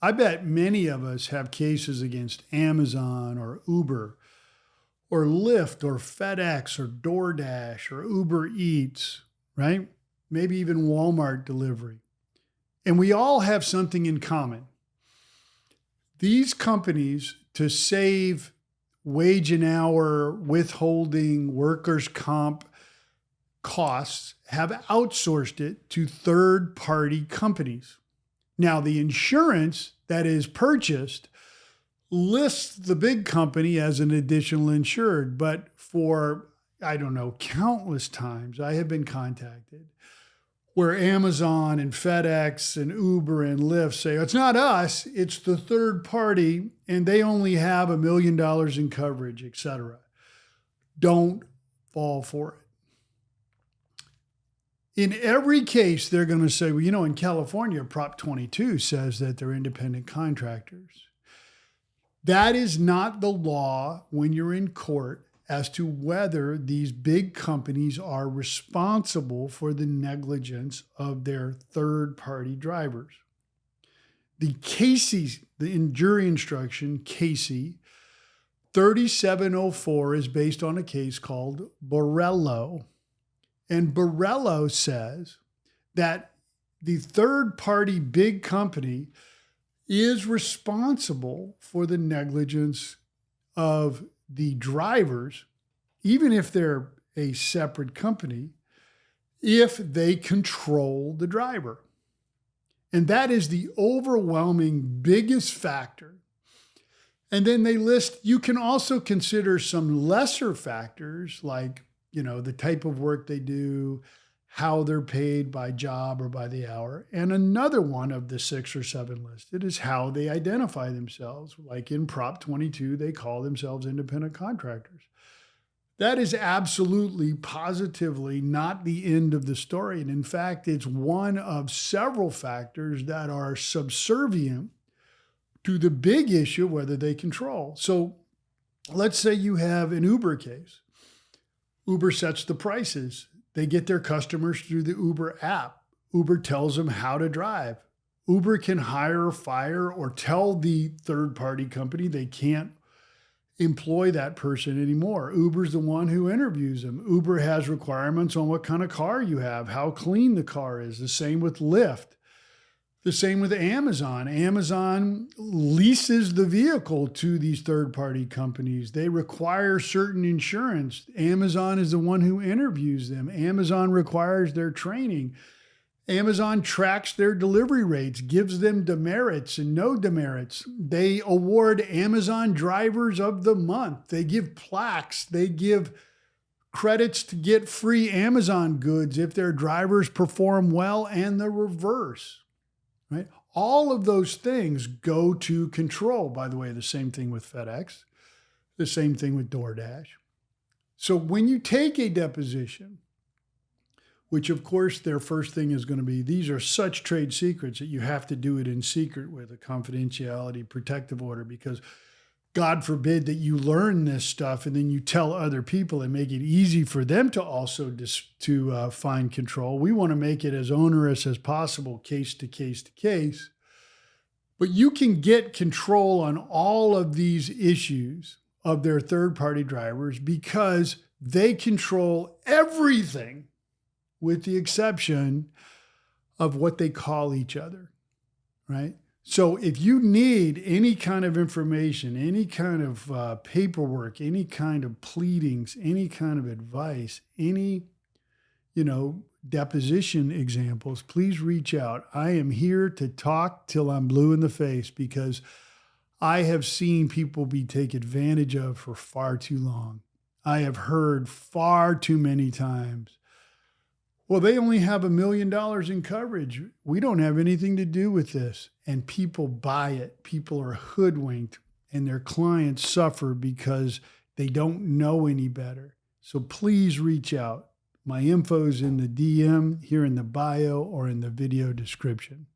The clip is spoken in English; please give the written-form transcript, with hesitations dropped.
I bet many of us have cases against Amazon or Uber or Lyft or FedEx or DoorDash or Uber Eats, right? Maybe even Walmart delivery. And we all have something in common. These companies, to save wage and hour, withholding, workers' comp costs, have outsourced it to third-party companies. Now, the insurance that is purchased lists the big company as an additional insured, but for, I don't know, countless times I have been contacted where Amazon and FedEx and Uber and Lyft say, it's not us, it's the third party, and they only have $1 million in coverage, et cetera. Don't fall for it. In every case, they're going to say, well, in California, Prop 22 says that they're independent contractors. That is not the law when you're in court as to whether these big companies are responsible for the negligence of their third-party drivers. The Casey, the jury instruction, Casey, 3704 is based on a case called Borrello. And Borrello says that the third-party big company is responsible for the negligence of the drivers, even if they're a separate company, if they control the driver. And that is the overwhelming biggest factor. And then they list, you can also consider some lesser factors like, the type of work they do, how they're paid by job or by the hour. And another one of the 6 or 7 listed is how they identify themselves. Like in Prop 22, they call themselves independent contractors. That is absolutely, positively not the end of the story. And in fact, it's one of several factors that are subservient to the big issue of whether they control. So let's say you have an Uber case. Uber sets the prices. They get their customers through the Uber app. Uber tells them how to drive. Uber can hire or fire or tell the third-party company they can't employ that person anymore. Uber's the one who interviews them. Uber has requirements on what kind of car you have, how clean the car is. The same with Lyft. The same with Amazon. Amazon leases the vehicle to these third-party companies. They require certain insurance. Amazon is the one who interviews them. Amazon requires their training. Amazon tracks their delivery rates, gives them demerits and no demerits. They award Amazon drivers of the month. They give plaques. They give credits to get free Amazon goods if their drivers perform well, and the reverse. Right? All of those things go to control. By the way, the same thing with FedEx, the same thing with DoorDash. So when you take a deposition, which of course their first thing is going to be, these are such trade secrets that you have to do it in secret with a confidentiality protective order, because God forbid that you learn this stuff and then you tell other people and make it easy for them to also find control. We want to make it as onerous as possible, case to case to case. But you can get control on all of these issues of their third-party drivers because they control everything with the exception of what they call each other, right? So if you need any kind of information, any kind of paperwork, any kind of pleadings, any kind of advice, any, deposition examples, please reach out. I am here to talk till I'm blue in the face, because I have seen people be taken advantage of for far too long. I have heard far too many times, well, they only have $1 million in coverage. We don't have anything to do with this. And people buy it. People are hoodwinked, and their clients suffer because they don't know any better. So please reach out. My info is in the DM, here in the bio, or in the video description.